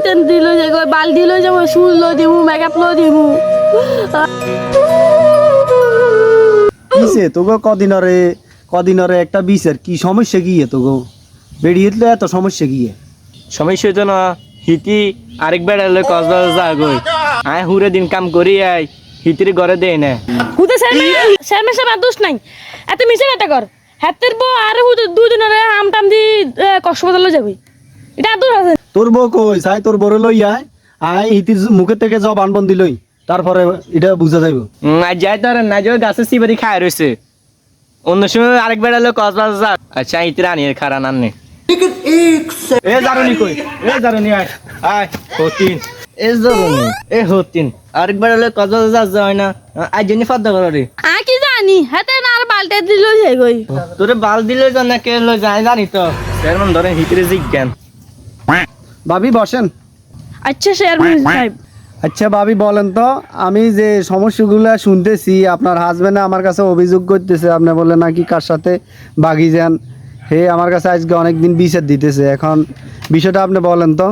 তেন দিল যে বালতি লই যাবো চুল লো দিমু মেকআপ লো দিমু কিসে তোগো কদিনরে একটা বিচার কি সমস্যা কি তোগো বেরিয়ে তো এত সমস্যা কি সমস্যা হইতো না হিতি আরেক বেড়ালে কক্সবাজার যা গই আয় হুরে দিন কাম করি আই হিতির ঘরে দেয় না হুতে শর্মা সব দোষ নাই এত মিছে কথা কর হাতের বউ আর দুই দিনের হাম টাম দি কক্সবাজার যাবি এটা দূর আছে তোর বউ কই চাই তোর বড় লই আয় ইতির মুখের থেকে জব আনবন দিলই তারপরে এটা বুঝা যাইব আজ যাই তার না যে গাছে সিবারি খায় রয়েছে অন্য সময় আরেক বেড়ালে কক্সবাজার যা আচ্ছা হিতির আনি খারা নান্নে এ জারুনি কই জারুনি আয় আয় হতিন এ হতিন আরেক বেড়ালে কক্সবাজার যা হয় না আজ জেনে ফাদ্দা করো রে আ কি জানি হাতে না আর বালতি দিল যে গই তোরে বাল দিলে জান না কে লো যায় জানি তো চেয়ারম্যান ধরে হিতিরে জিজ্ঞান ভাবি বসেন আচ্ছা চেয়ারম্যান সাহেব আচ্ছা ভাবি বলেন তো আমি যে সমস্যাগুলো শুনতেছি আপনার হাজবেন্ড আমার কাছে অভিযোগ করতেছে আপনি বলে নাকি কার সাথে বাগি যান হে আমার কাছে আজকে অনেকদিন বিচার দিতেছে এখন বিষয়টা আপনি বলেন তো